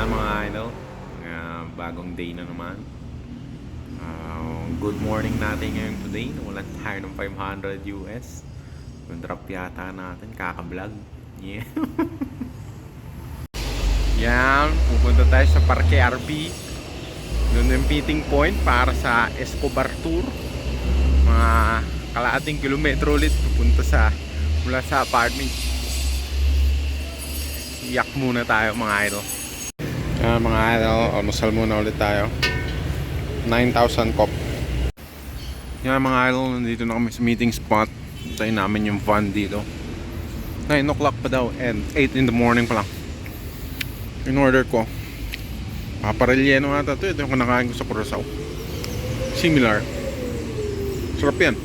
Yan mga idol, bagong day na naman. Good morning natin ngayon today. Nawalan tayo ng 500 US. Yung drop yata natin, kaka-vlog. Yeah. Yan, pupunta tayo sa Parque RB. Doon yung meeting point para sa Escobar Tour. Mga kalahating kilometro ulit pupunta mula sa apartment. Iyak muna tayo mga idol. Mga idol, almusal muna ulit tayo. 9,000 kop. Yan mga idol, nandito na kami sa meeting spot. Tayo namin yung van dito. 9 o'clock pa daw and 8 in the morning pa lang. In order ko paparelyeno ata ito. Ito yung kinakain ko sa Curaçao. Similar. Sarap yan.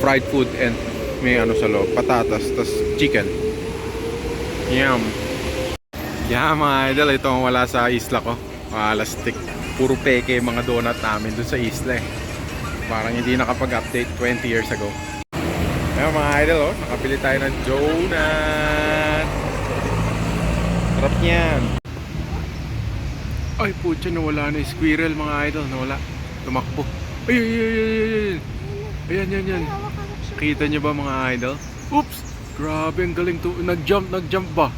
Fried food and may ano sa loob, patatas, tas chicken. Yum. Yeah mga idol, ito ang wala sa isla ko. Alastik. Puro peke yung mga donut namin dun sa isla eh. Parang hindi nakapag-update 20 years ago. Ayan mga idol, oh, nakabili tayo ng donut. Sarap niyan. Ay putya, nawala na yung squirrel mga idol. Nawala. Tumakbo. Ay. Ayan yan. Kita nyo ba mga idol? Oops! Grabe, ang galing to. Nag-jump ba?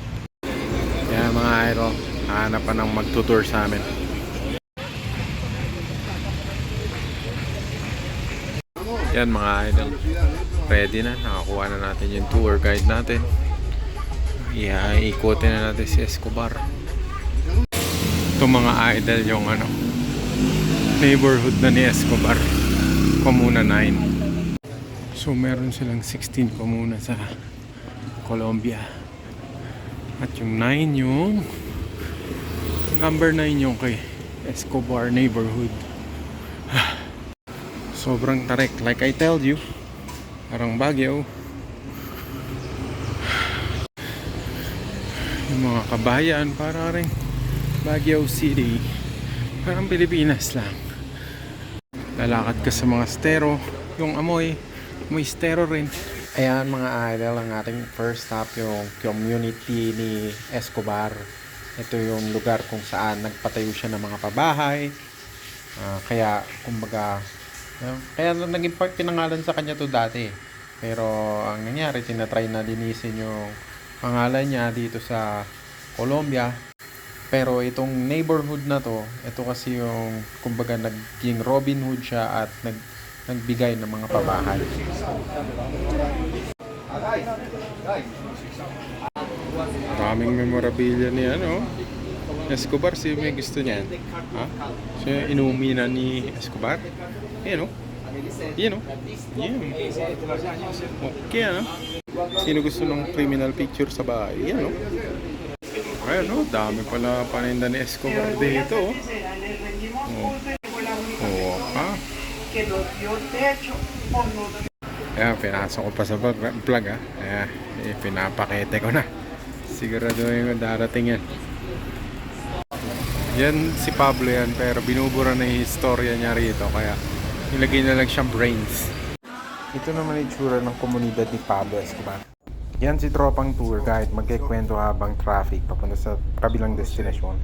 Ayan mga idol, hanap pa ng magtutour sa amin. Yan mga idol, ready na, nakakuha na natin yung tour guide natin. Ikutin na natin si Escobar. Ito mga idol yung neighborhood na ni Escobar, Comuna 9. So meron silang 16 komuna sa Colombia. At yung 9 yung number 9 yung kay Escobar neighborhood. Sobrang tarik, like I told you. Parang Baguio. Yung mga kabayan, para rin Baguio City. Parang Pilipinas lang. Lalakad ka sa mga stero. Yung amoy, may stero rin. Ayan mga idol, ang ating first stop yung community ni Escobar. Ito yung lugar kung saan nagpatayo siya ng mga pabahay. Kaya kumbaga kaya naging pinangalan sa kanya to dati. Pero ang nangyari, tinatry na linisin yung pangalan niya dito sa Colombia. Pero itong neighborhood na to, ito kasi yung kumbaga naging Robin Hood siya at nagbigay ng mga pabahay. Maraming memorabilia ni Escobar. Si may gusto niyan. Siya inuminan ni Escobar. Yan Yan. Okay Sino gusto ng criminal picture sa bahay? Yan Ayan dami pala paninda ni Escobar dito Ayan, pinasok ko pa sa vlog Ayan, pinapakete ko na. Siguraduhin ko darating yan. Yan si Pablo yan, pero binubura na yung istorya niya rito, kaya nilagay na lang siyang brains. Ito naman yung itsura ng komunidad ni Pablo Escobar. Yan si tropang tour guide, magkikwento habang traffic papunta sa kabilang destination.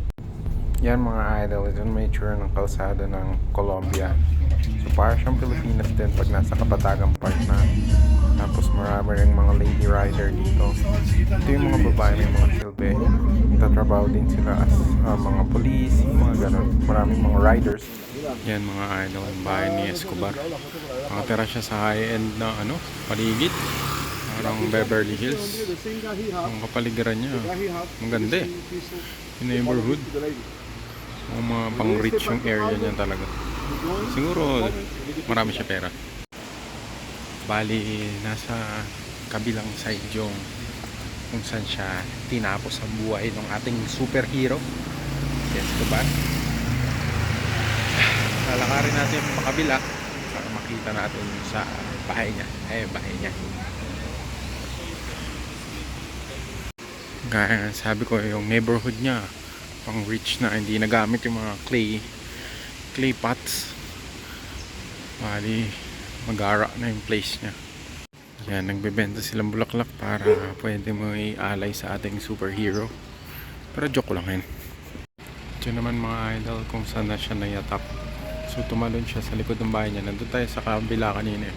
Yan mga idol, ito naman yung itsura ng kalsada ng Colombia. So para siyang Pilipinas din pag nasa Kapatagan Park na. Tapos marami rin mga lady rider dito. Ito yung mga babae, may mga silbi. Tatrabaho din sila as mga police, mga ganun. Maraming mga riders. Yan mga idol, ang bahay ni Escobar. Nakatira siya sa high-end na paligid. Parang Beverly Hills. Ang kapaligiran niya, maganda yung neighborhood. Ang mga pang-rich yung area niya talaga. Siguro marami siya pera. Bali, nasa kabilang side yung kung saan siya tinapos ang buhay ng ating superhero si Escobar. Lalakarin natin yung makabila para makita natin sa bahay niya. Bahay niya. Gaya sabi ko, yung neighborhood niya pang rich na, hindi nagamit yung mga clay pots. Bali, mag-ara na yung place niya. Yan, nagbebenta silang bulaklak para pwede mo i-alay sa ating superhero. Pero joke lang yun. Ito naman mga idol kung saan na siya nayatap. So tumalon siya sa likod ng bahay niya. Nandun tayo sa kabila kanina.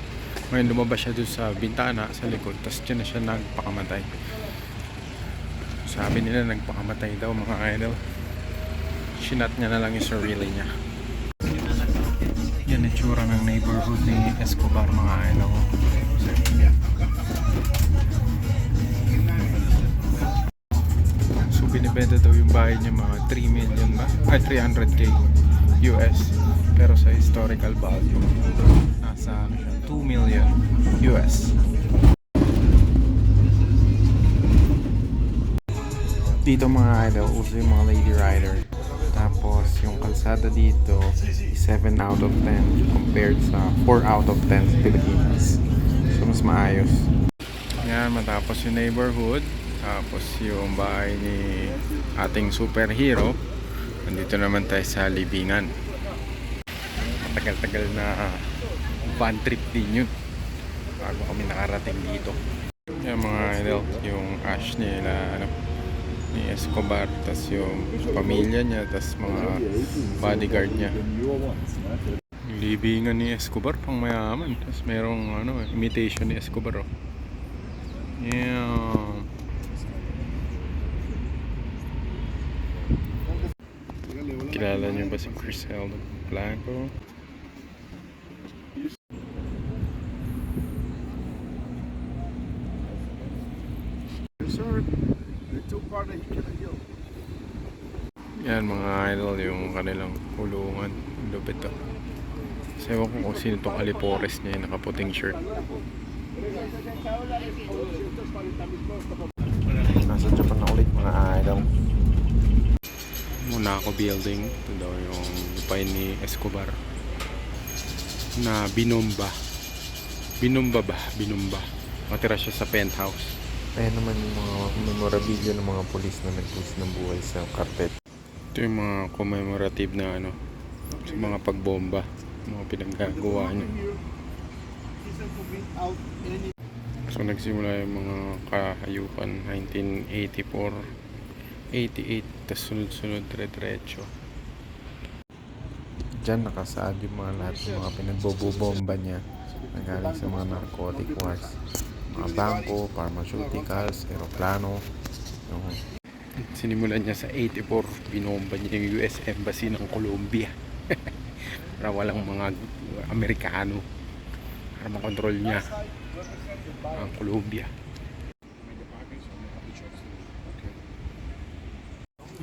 Ngayon lumabas siya doon sa bintana sa likod. Tapos dyan na siya nagpakamatay. Sabi nila nagpakamatay daw mga idol. Sinat niya na lang yung sarili niya. Yan ang tsura ng neighborhood ni Escobar mga idol. So binibenta daw yung bahay niya mga 3 million ba? Ay 300k US. Pero sa historical value nasa 2 million US. Dito mga idol, uso yung mga lady rider. Tapos yung kalsada dito 7 out of 10 compared sa 4 out of 10 sa Pilipinas. So mas maayos. Yan, matapos yung neighborhood. Tapos yung bahay ni ating superhero. Nandito naman tayo sa libingan. Matagal-tagal na van trip din yun bago kami nakarating dito. Yan mga idol, yung ash nila ni Escobar, tas yung pamilya niya, tas mga bodyguard niya. Yung libingan ni Escobar pang mayaman, tas merong imitation ni Escobar. Yeah. Kilala niyo ba si Criselda Blanco? Yan mga idol, yung kanilang kulungan. Lupit to. Kasi ewan ko kung sino itong Alipores niya yung nakaputing shirt. Nasa Japan na ulit mga idol. Monaco building. Ito daw yung lupain ni Escobar na binomba. Binomba ba? Binomba. Matira siya sa penthouse. Ayan naman yung mga memorabilia ng mga polis na nagpulis ng buhay sa kartel. Ito yung mga commemorative na sa mga pagbomba, mga pinaggagawa niya. So nagsimula yung mga kahayupan 1984, 88, tas sunod-sunod dire-diretso. Diyan nakasaad yung mga lahat ng mga pinagbobomba niya na galing sa mga narcotic wars. Mga bangko, pharmaceuticals, aeroplano. Sinimulan niya sa 84, binomba niya yung US Embassy ng Colombia. Para walang mga Amerikano. Para makontrol niya ang Colombia.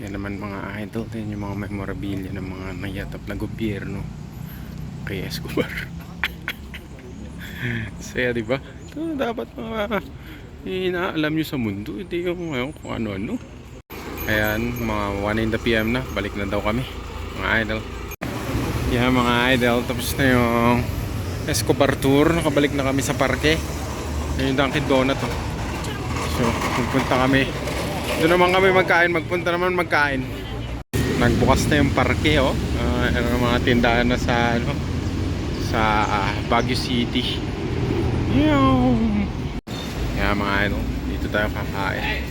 Yan naman mga idol, yan yung mga memorabilia ng mga nayatap na gobyerno kay Escobar. Saya diba? Ito dapat mga inaalam nyo sa mundo, hindi yung kung ano-ano. Ayan, mga 1 PM na, balik na daw kami mga idol. Yan mga idol, tapos na yung Escobar tour. Nakabalik na kami sa parke. Yan yung Dunkin Donut So magpunta kami, doon naman kami magkain, magpunta naman magkain. Nagbukas na yung parke mga tindahan na sa Baguio City. Yan mga idol, dito tayo kakain.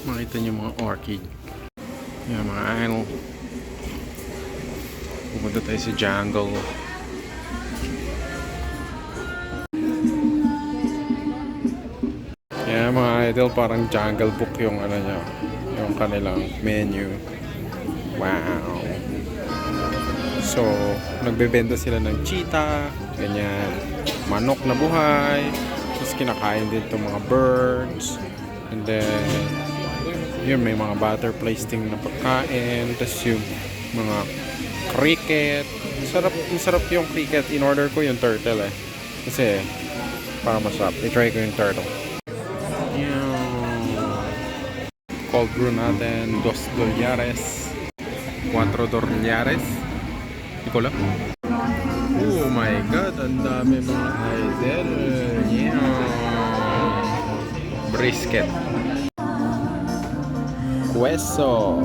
Makita niyo mga orchid. Yan mga idol, pupunta tayo sa jungle. Yan mga idol, parang jungle book yung niya, yung kanilang menu. Wow. So nagbebenta sila ng cheetah, ganyan, manok na buhay, tapos kinakain din itong mga birds, and then yun, may mga butterflies ting na pagkain, tapos yung mga cricket. Masarap yung cricket. In order ko yung turtle kasi para masarap. I-try ko yung turtle. Yung cold brew natin, $2, $4. Hindi ko lang. Oh my god, ang dami mga idol. Yeah. brisket. Queso.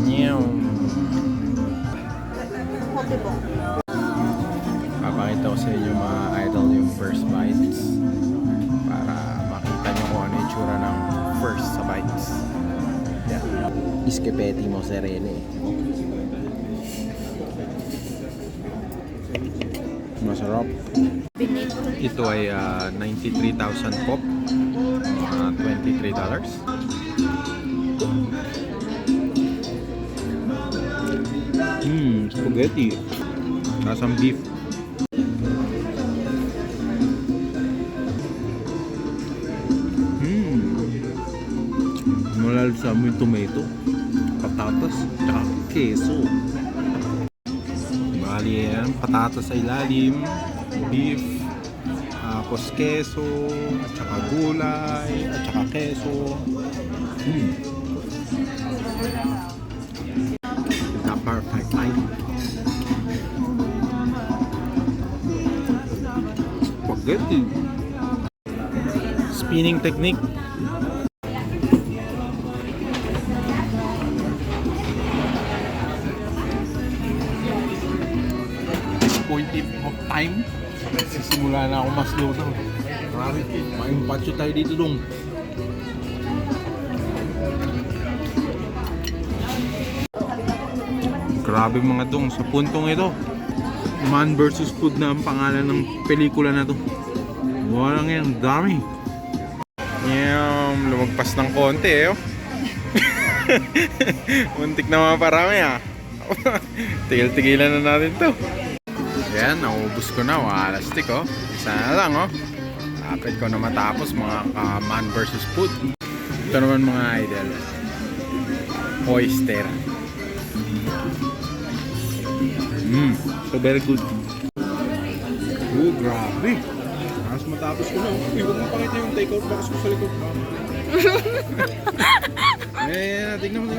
Nyam. Papakita ko sa inyo mga idol yung first bites para makita nyo kung ano yung tsura ng first sa bites. Yeah. Iskepeti mozzarella. Masarap. Ito ay 93,000 pop. $23. Spaghetti. Lasang beef. Malalasa mo yung tomato, patatas, tsaka keso. Bali yan, patatas sa ilalim, beef, tapos keso, at saka gulay, at saka keso. The perfect line. Spaghetti. Spinning technique. Disappointed of time. Sisimula na ako mas slow down. Grabe, may patio tayo dito dong. Grabe mga dong, sa puntong ito Man vs. Food na ang pangalan ng pelikula na to. Walang yan, dami. Lumagpas ng konti eh. Muntik na maparami ah. Tigil-tigilan na natin to. Yan, naubos ko na. Walastik oh. Isa na lang oh. Lapit ko na matapos mga Man vs. Food. Ito naman mga idol. Oyster. So very good. Oh, grabe. Mas matapos ko na. Huwag mo pakita yung take-out box ko sa likod. Tignan mo.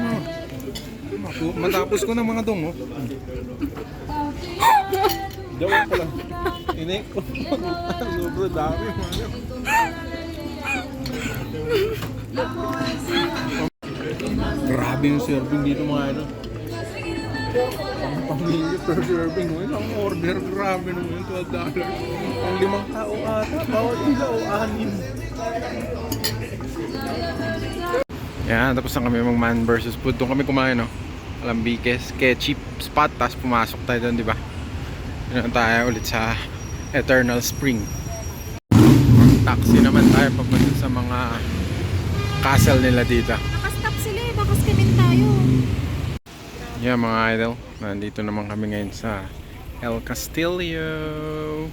Matapos ko na mga dong, oh. Dawan ko lang. Inek ko. Sobrang dami. Grabe yung serving dito mga ano. Ang pamilya per serving mo. Ang order, grabe naman. $12. Ang 5 tao ata. Bawat isa o 6. Yan, tapos na kami mag Man vs. Food. Doon kami kumain, no? Alambiques, ketchup spot. Tapos pumasok tayo doon, di ba? Yun tayo ulit sa Eternal Spring. Taxi naman tayo papunta sa mga castle nila dito. Nakastop sila eh, baka skamin tayo. Yeah mga idol, nandito naman kami ngayon sa El Castillo.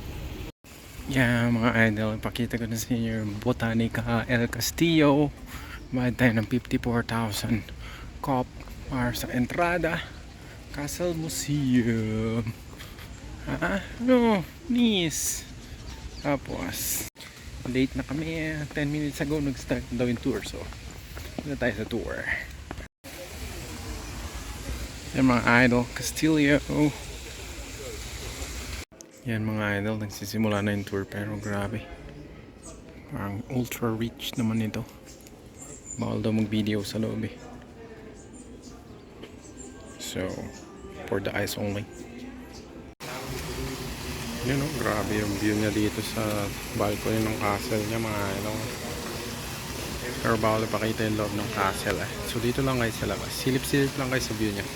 Yeah mga idol, ipakita ko na sa inyo yung Botanica El Castillo. Bayad tayo ng 54,000 cop para sa entrada Castle Museum. Nice. Tapos late na kami, 10 minutes ago nag-start daw yung tour, so na tayo sa tour. Yan mga idol, Castillo. Yan mga idol, nagsisimula na yung tour pero grabe. Parang ultra rich naman ito. Bawal daw mag-video sa loob eh. So, for the eyes only. Yun o, grabe yung view niya dito sa balcony ng castle niya mga idol. Pero bawal ipakita yung loob ng castle eh. So dito lang kayo sa labas. Silip-silip lang kayo sa view niya.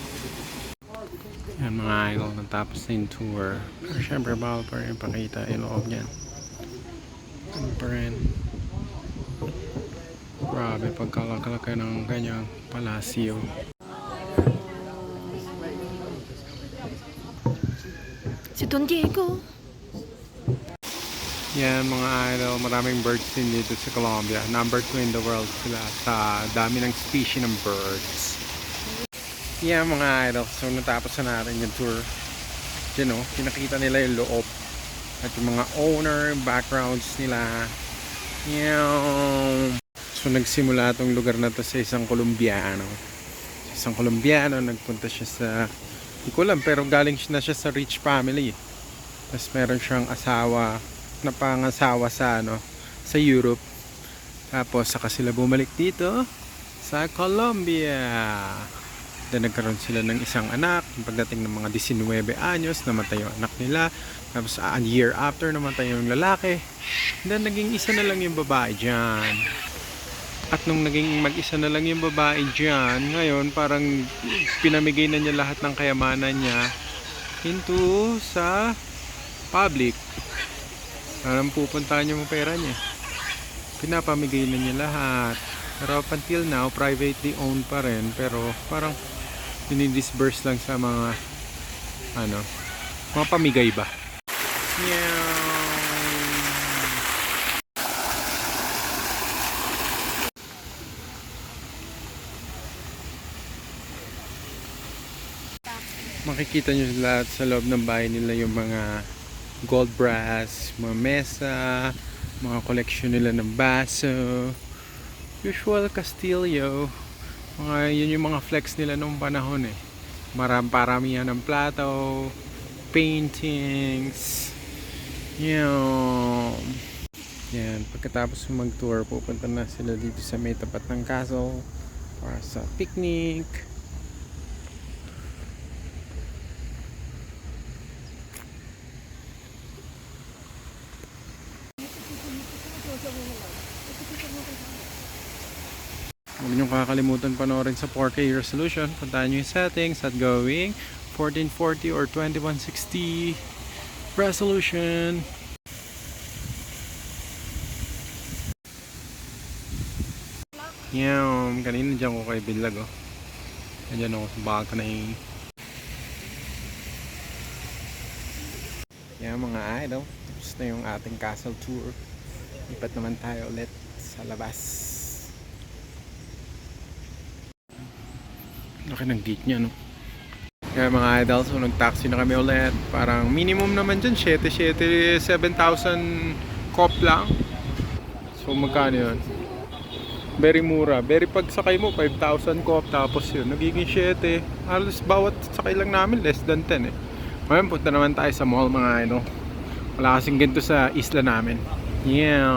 Yan mga idol, natapos na yung tour. Pero syempre bawal pa rin ipakita yung loob niyan. Ano pa rin. Grabe pagkalaki ng kanyang palasyo. Si Don Diego. Yan mga idol, maraming birds din dito sa Colombia. Number 2 in the world sila sa dami ng species ng birds. Yan mga idol, so natapos na natin yung tour. Diyan o, pinakita nila yung loob. At yung mga owner, backgrounds nila. Yan. So nagsimula itong lugar na to sa isang Colombiano. Nagpunta siya sa, hindi ko alam, pero galing na siya sa rich family. Tapos meron siyang asawa, napangasawa sa sa Europe. Tapos saka sila bumalik dito sa Colombia. Then nagkaroon sila ng isang anak. Pagdating ng mga 19 anyos, namatay yung anak nila. Tapos a year after, namatay yung lalaki. Then naging isa na lang yung babae dyan. At nung naging mag-isa na lang yung babae dyan, ngayon parang pinamigay na niya lahat ng kayamanan niya into sa public. Saan pupuntahan yung pera niya? Pinapamigay na niya lahat. Pero up until now, privately owned pa rin. Pero parang dinidisburse lang sa mga mga pamigay ba. Yeah. Makikita nyo lahat sa loob ng bahay nila yung mga gold brass, mga mesa, mga collection nila ng baso, usual Castillo. Yun yung mga flex nila nung panahon eh. Paramihan ng plato, paintings. Yan, pagkatapos mag-tour, pupunta na sila dito sa may tapat ng castle para sa picnic. Huwag nyo kakalimutan panoorin sa 4K resolution. Puntahan nyo yung settings at going 1440 or 2160 resolution. Yan, kanina dyan ko kay Bilag oh. Nandiyan ako sa balcony. Yan mga idol, tapos na yung ating castle tour. Lipat naman tayo ulit sa labas. Laki ng gate niya, no? Kaya mga idol, so nag-taxi na kami ulit. Parang minimum naman dyan, 7,000 kop lang. So magkano yun? Very mura. Very pagsakay mo, 5,000 kop. Tapos yun, nagiging 7. Halos bawat sakay lang namin, less than 10 eh. Ngayon, punta naman tayo sa mall mga idol. Wala kasing ganito sa isla namin. Yeah.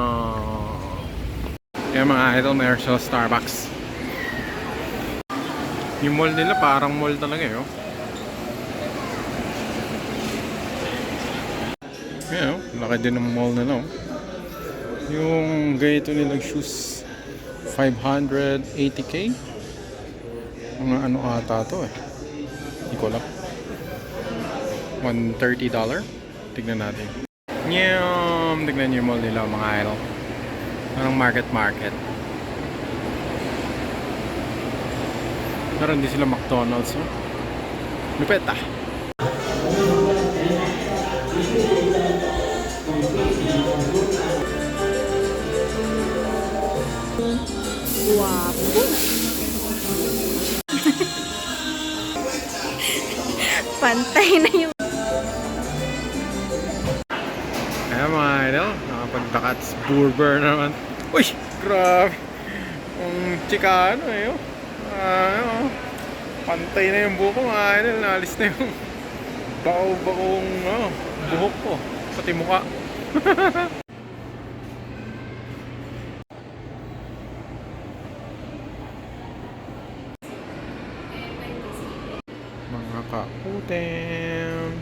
Kaya mga idol, mayroon sa Starbucks. Yung mall nila parang mall talaga eh. Ayan, laki din ng mall nila. Yung ganito nilang shoes 580k. Mga ano ata to eh. Hindi ko alam. $130. Tignan natin. Tignan nyo yung mall nila mga idol. Parang market. Pero hindi sila McDonald's, no? Lupet ah! Guwapo. Pantay na yung... Ayan mga idol, nakapagdakats burger naman. Uy! Grabe! Ang chikano eh, oh. Pantay na yung buhok ko mga idol. Naalis na yung bakaw-bakong buhok ko. Pati mukha. Mga kakutin.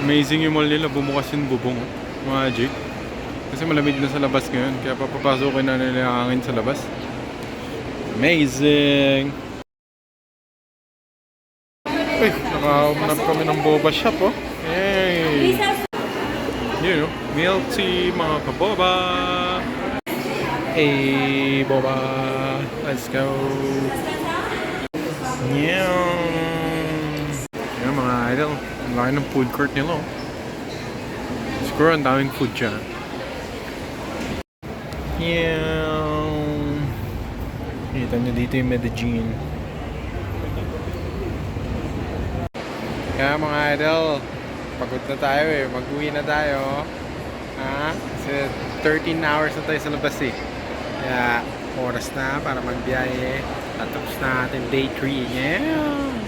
Amazing yung mall nila, bumukas yung bubong. Magic. Kasi malamig na sa labas ngayon, kaya papapasokin na nila ang hangin sa labas. Amazing! Uy, nakahanap kami ng boba shop oh. Hey! Yun oh, milk tea mga kaboba! Hey, boba! Let's go! Yan mga idol. Ang laki ng food court nila oh. Siguro ang daming food dyan. Kita nyo dito yung Medellin. Kaya mga idol, pagod na tayo eh. Mag-uwi na tayo. Kasi 13 hours na tayo sa labas eh. Kaya oras na para magbiyahe. Tapos na natin day 3. Yeah!